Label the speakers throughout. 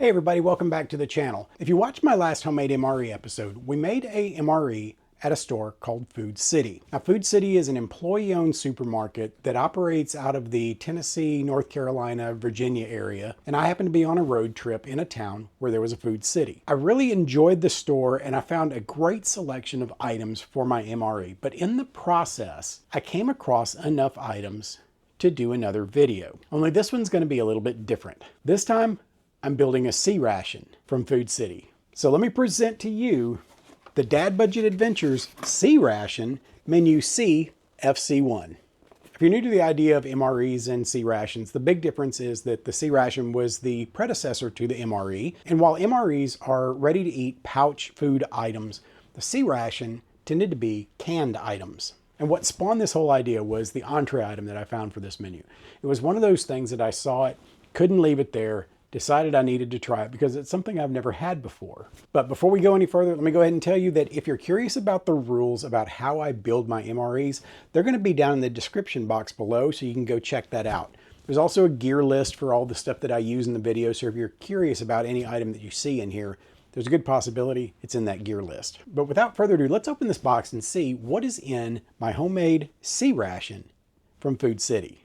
Speaker 1: Hey everybody, welcome back to the channel. If you watched my last homemade MRE episode, we made a MRE at a store called Food City. Now, Food City is an employee-owned supermarket that operates out of the Tennessee, North Carolina, Virginia area, and I happened to be on a road trip in a town where there was a Food City. I really enjoyed the store and I found a great selection of items for my MRE, but in the process, I came across enough items to do another video. Only this one's going to be a little bit different. This time, I'm building a C-Ration from Food City. So let me present to you the Dad Budget Adventures C-Ration Menu C FC1. If you're new to the idea of MREs and C-Rations, the big difference is that the C-Ration was the predecessor to the MRE. And while MREs are ready-to-eat pouch food items, the C-Ration tended to be canned items. And what spawned this whole idea was the entree item that I found for this menu. It was one of those things that I saw it, couldn't leave it there, decided I needed to try it because it's something I've never had before. But before we go any further, let me go ahead and tell you that if you're curious about the rules about how I build my MREs, they're going to be down in the description box below, so you can go check that out. There's also a gear list for all the stuff that I use in the video, so if you're curious about any item that you see in here, there's a good possibility it's in that gear list. But without further ado, let's open this box and see what is in my homemade C-Ration from Food City.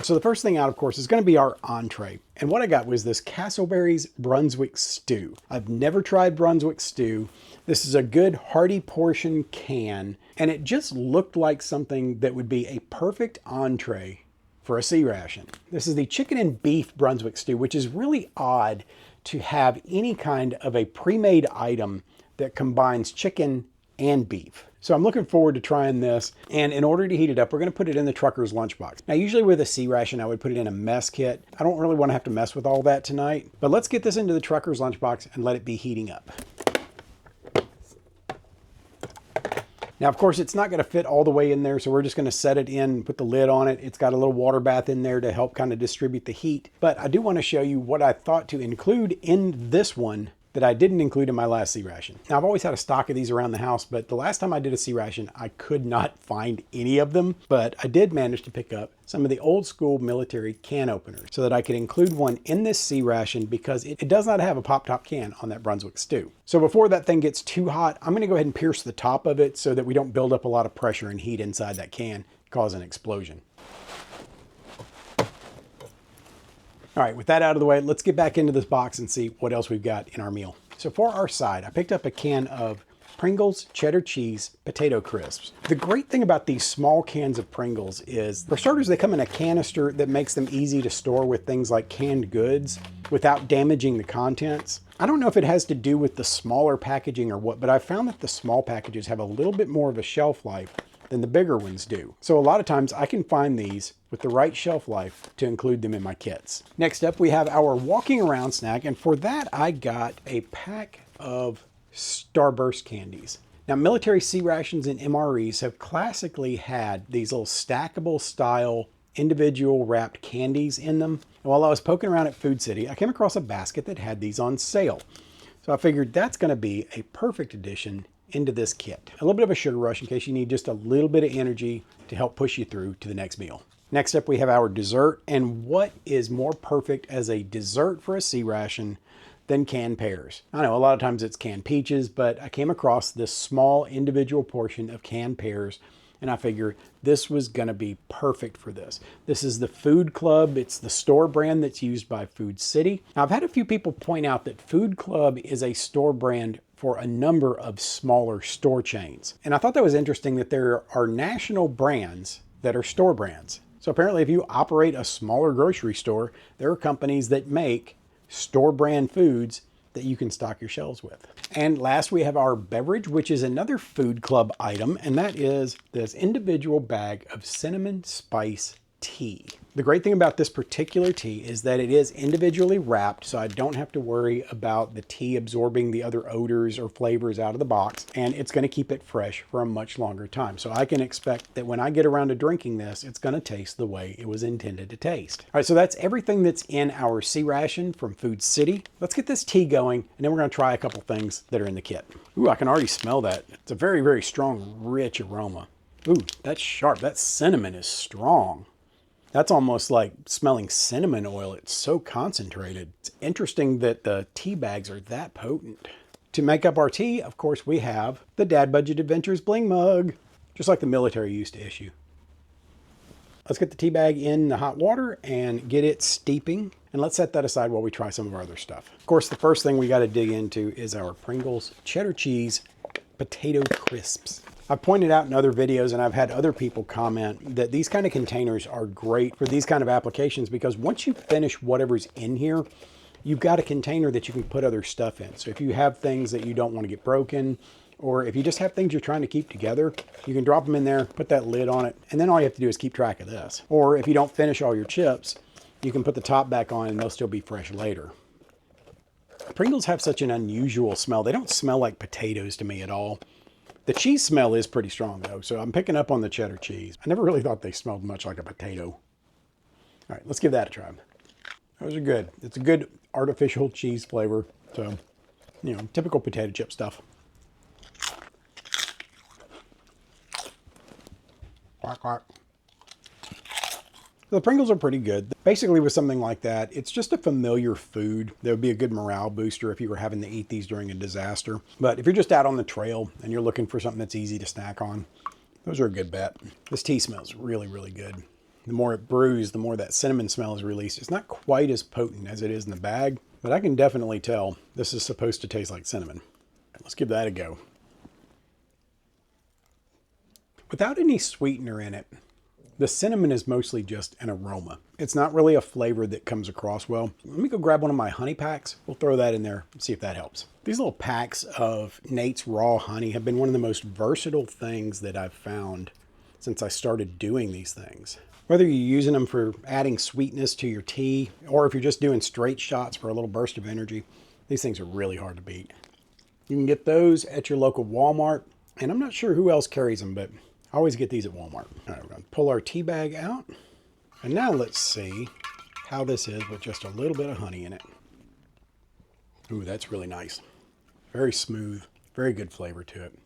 Speaker 1: So the first thing out, of course, is going to be our entree. And what I got was this Castleberry's Brunswick stew. I've never tried Brunswick stew. This is a good hearty portion can, and it just looked like something that would be a perfect entree for a C-Ration. This is the chicken and beef Brunswick stew, which is really odd to have any kind of a pre-made item that combines chicken and beef. So I'm looking forward to trying this, and in order to heat it up, we're going to put it in the trucker's lunchbox. Now, usually with a C-Ration, I would put it in a mess kit. I don't really want to have to mess with all that tonight, but let's get this into the trucker's lunchbox and let it be heating up. Now, of course, it's not going to fit all the way in there, so we're just going to set it in, put the lid on it. It's got a little water bath in there to help kind of distribute the heat. But I do want to show you what I thought to include in this one that I didn't include in my last C-Ration. Now, I've always had a stock of these around the house, but the last time I did a C-Ration, I could not find any of them, but I did manage to pick up some of the old school military can openers so that I could include one in this C-Ration because it does not have a pop-top can on that Brunswick stew. So before that thing gets too hot, I'm gonna go ahead and pierce the top of it so that we don't build up a lot of pressure and heat inside that can, cause an explosion. All right, with that out of the way, let's get back into this box and see what else we've got in our meal. So for our side, I picked up a can of Pringles cheddar cheese potato crisps. The great thing about these small cans of Pringles is, for starters, they come in a canister that makes them easy to store with things like canned goods without damaging the contents. I don't know if it has to do with the smaller packaging or what, but I found that the small packages have a little bit more of a shelf life than the bigger ones do. So a lot of times I can find these with the right shelf life to include them in my kits. Next up, we have our walking around snack, and for that I got a pack of Starburst candies. Now, military C-Rations and MREs have classically had these little stackable style individual wrapped candies in them. And while I was poking around at Food City, I came across a basket that had these on sale. So I figured that's going to be a perfect addition into this kit. A little bit of a sugar rush in case you need just a little bit of energy to help push you through to the next meal. Next up, we have our dessert, and what is more perfect as a dessert for a C-Ration than canned pears? I know a lot of times it's canned peaches, but I came across this small individual portion of canned pears, and I figured this was gonna be perfect for this. This is the Food Club. It's the store brand that's used by Food City. Now, I've had a few people point out that Food Club is a store brand for a number of smaller store chains. And I thought that was interesting that there are national brands that are store brands. So apparently if you operate a smaller grocery store, there are companies that make store brand foods that you can stock your shelves with. And last, we have our Beverage, which is another Food Club item, and that is this individual bag of cinnamon spice tea. The great thing about this particular tea is that it is individually wrapped, so I don't have to worry about the tea absorbing the other odors or flavors out of the box, and it's going to keep it fresh for a much longer time. So I can expect that when I get around to drinking this, it's going to taste the way it was intended to taste. All right, so that's everything that's in our C-Ration from Food City. Let's get this tea going, and then we're going to try a couple things that are in the kit. Ooh, I can already smell that. It's a very, very strong, rich aroma. Ooh, that's sharp. That cinnamon is strong. That's almost like smelling cinnamon oil. It's so concentrated. It's interesting that the tea bags are that potent. To make up our tea, of course, we have the Dad Budget Adventures Bling Mug, just like the military used to issue. Let's get the tea bag in the hot water and get it steeping. And let's set that aside while we try some of our other stuff. Of course, the first thing we got to dig into is our Pringles cheddar cheese potato crisps. I've pointed out in other videos, and I've had other people comment that these kind of containers are great for these kind of applications because once you finish whatever's in here, you've got a container that you can put other stuff in. So if you have things that you don't want to get broken, or if you just have things you're trying to keep together, you can drop them in there, put that lid on it, and then all you have to do is keep track of this. Or if you don't finish all your chips, you can put the top back on and they'll still be fresh later. Pringles have such an unusual smell. They don't smell like potatoes to me at all. The cheese smell is pretty strong though, so I'm picking up on the cheddar cheese. I never really thought they smelled much like a potato. All right, let's give that a try. Those are good. It's a good artificial cheese flavor. So, you know, typical potato chip stuff. Quack, quack. The Pringles are pretty good. Basically with something like that, it's just a familiar food. That would be a good morale booster if you were having to eat these during a disaster. But if you're just out on the trail and you're looking for something that's easy to snack on, those are a good bet. This tea smells really, really good. The more it brews, the more that cinnamon smell is released. It's not quite as potent as it is in the bag, but I can definitely tell this is supposed to taste like cinnamon. Let's give that a go. Without any sweetener in it, the cinnamon is mostly just an aroma. It's not really a flavor that comes across well. Let me go grab one of my honey packs. We'll throw that in there and see if that helps. These little packs of Nate's Raw Honey have been one of the most versatile things that I've found since I started doing these things. Whether you're using them for adding sweetness to your tea, or if you're just doing straight shots for a little burst of energy, these things are really hard to beat. You can get those at your local Walmart, and I'm not sure who else carries them, but I always get these at Walmart. All right, we're gonna pull our tea bag out. And now let's see how this is with just a little bit of honey in it. Ooh, that's really nice. Very smooth, very good flavor to it.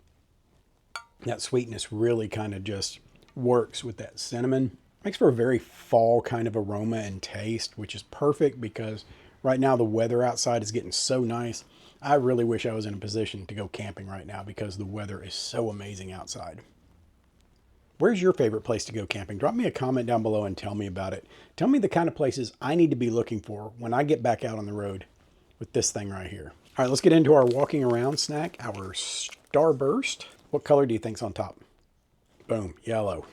Speaker 1: That sweetness really kind of just works with that cinnamon. Makes for a very fall kind of aroma and taste, which is perfect because right now the weather outside is getting so nice. I really wish I was in a position to go camping right now because the weather is so amazing outside. Where's your favorite place to go camping? Drop me a comment down below and tell me about it. Tell me the kind of places I need to be looking for when I get back out on the road with this thing right here. All right, let's get into our walking around snack, our Starburst. What color do you think's on top? Boom, yellow.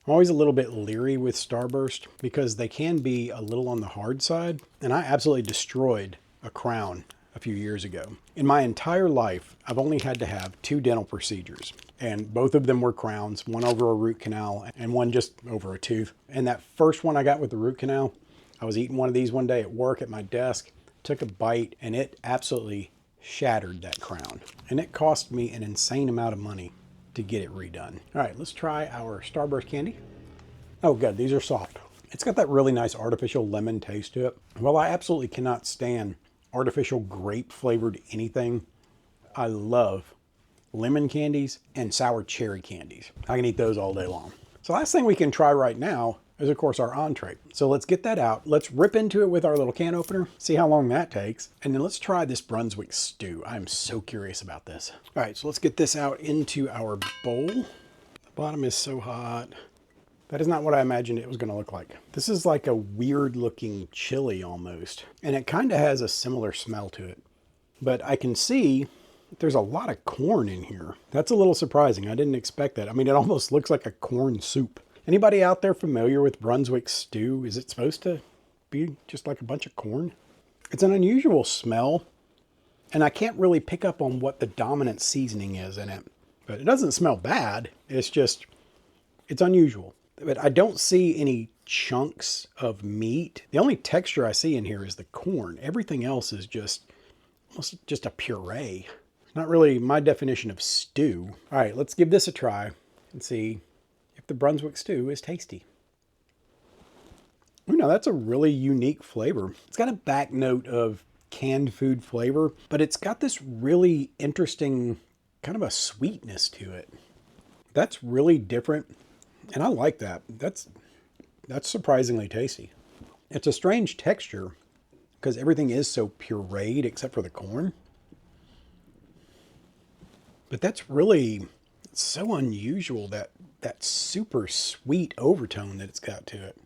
Speaker 1: I'm always a little bit leery with Starburst because they can be a little on the hard side, and I absolutely destroyed a crown a few years ago. In my entire life, I've only had to have 2 dental procedures, and both of them were crowns, one over a root canal and one just over a tooth. And that first one I got with the root canal, I was eating one of these one day at work at my desk, took a bite, and it absolutely shattered that crown. And it cost me an insane amount of money to get it redone. All right, let's try our Starburst candy. Oh good, these are soft. It's got that really nice artificial lemon taste to it. Well, I absolutely cannot stand artificial grape flavored anything. I love lemon candies and sour cherry candies. I can eat those all day long. So last thing we can try right now is of course our entree. So let's get that out. Let's rip into it with our little can opener, see how long that takes. And then let's try this Brunswick stew. I'm so curious about this. All right, so let's get this out into our bowl. The bottom is so hot. That is not what I imagined it was gonna look like. This is like a weird looking chili almost. And it kind of has a similar smell to it. But I can see there's a lot of corn in here. That's a little surprising. I didn't expect that. I mean, it almost looks like a corn soup. Anybody out there familiar with Brunswick stew? Is it supposed to be just like a bunch of corn? It's an unusual smell, and I can't really pick up on what the dominant seasoning is in it. But it doesn't smell bad. It's just, it's unusual. But I don't see any chunks of meat. The only texture I see in here is the corn. Everything else is just almost just a puree. Not really my definition of stew. All right, let's give this a try and see if the Brunswick stew is tasty. Ooh, now that's a really unique flavor. It's got a back note of canned food flavor, but it's got this really interesting kind of a sweetness to it. That's really different, and I like that. That's That's surprisingly tasty. It's a strange texture because everything is so pureed except for the corn. But that's really so unusual, that super sweet overtone that it's got to it.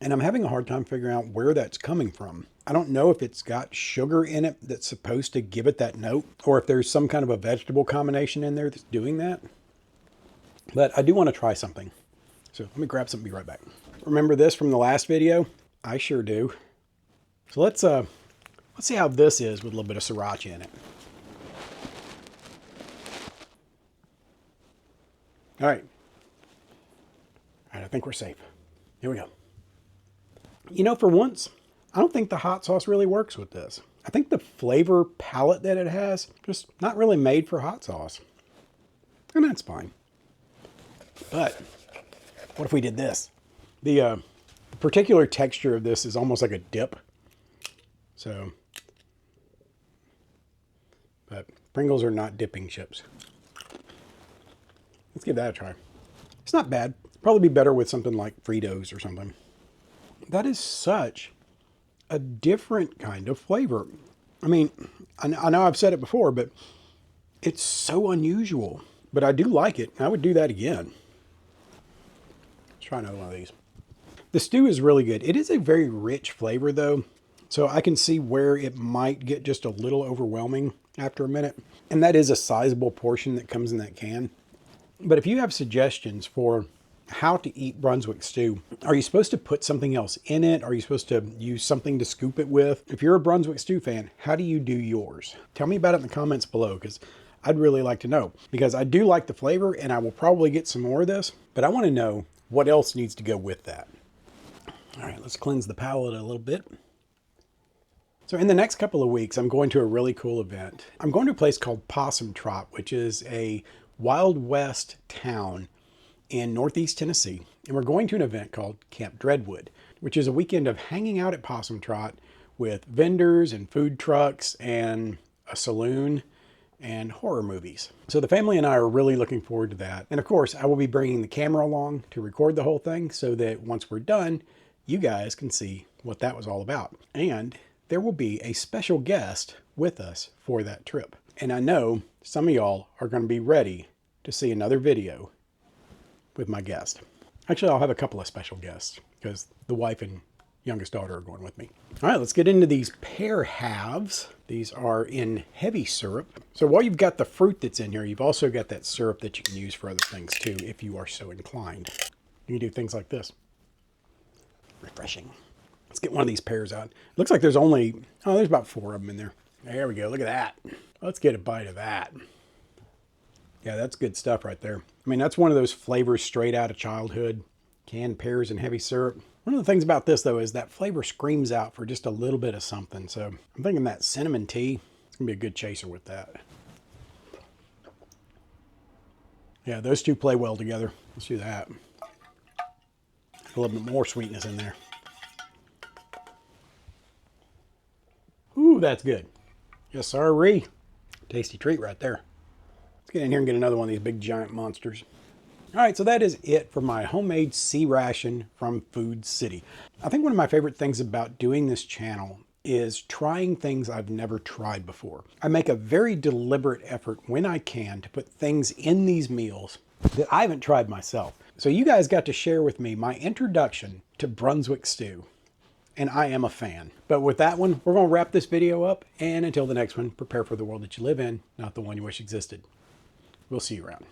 Speaker 1: And I'm having a hard time figuring out where that's coming from. I don't know if it's got sugar in it that's supposed to give it that note, or if there's some kind of a vegetable combination in there that's doing that. But I do want to try something. So let me grab something, be right back. Remember this from the last video? I sure do. So let's see how this is with a little bit of sriracha in it. All right. All right, I think we're safe. Here we go. You know, for once, I don't think the hot sauce really works with this. I think the flavor palette that it has, just not really made for hot sauce. And that's fine. But what if we did this? The particular texture of this is almost like a dip. So, but Pringles are not dipping chips. Let's give that a try. It's not bad. Probably be better with something like Fritos or something. That is such a different kind of flavor. I mean, I know I've said it before, but it's so unusual. But I do like it. I would do that again. Let's try another one of these. The stew is really good. It is a very rich flavor, though. So I can see where it might get just a little overwhelming after a minute. And that is a sizable portion that comes in that can. But if you have suggestions for how to eat Brunswick stew, are you supposed to put something else in it? Are you supposed to use something to scoop it with? If you're a Brunswick stew fan, how do you do yours? Tell me about it in the comments below, because I'd really like to know. Because I do like the flavor, and I will probably get some more of this, but I want to know what else needs to go with that. All right, let's cleanse the palate a little bit. So in the next couple of weeks, I'm going to a really cool event. I'm going to a place called Possum Trot, which is a Wild West town in Northeast Tennessee. And we're going to an event called Camp Dreadwood, which is a weekend of hanging out at Possum Trot with vendors and food trucks and a saloon and horror movies. So the family and I are really looking forward to that. And of course, I will be bringing the camera along to record the whole thing so that once we're done, you guys can see what that was all about. And there will be a special guest with us for that trip. And I know some of y'all are going to be ready to see another video with my guest. Actually, I'll have a couple of special guests because the wife and youngest daughter are going with me. All right, let's get into these pear halves. These are in heavy syrup. So while you've got the fruit that's in here, you've also got that syrup that you can use for other things too, if you are so inclined. You can do things like this. Refreshing. Let's get one of these pears out. Looks like there's about 4 of them in there. There we go. Look at that. Let's get a bite of that. Yeah, that's good stuff right there. I mean, that's one of those flavors straight out of childhood. Canned pears and heavy syrup. One of the things about this, though, is that flavor screams out for just a little bit of something. So I'm thinking that cinnamon tea is going to be a good chaser with that. Yeah, those two play well together. Let's do that. A little bit more sweetness in there. Ooh, that's good. Yes, sirree. Tasty treat right there. Let's get in here and get another one of these big giant monsters. All right, so that is it for my homemade C-Ration from Food City. I think one of my favorite things about doing this channel is trying things I've never tried before. I make a very deliberate effort when I can to put things in these meals that I haven't tried myself. So you guys got to share with me my introduction to Brunswick stew, and I am a fan. But with that one, we're gonna wrap this video up, and until the next one, prepare for the world that you live in, not the one you wish existed. We'll see you around.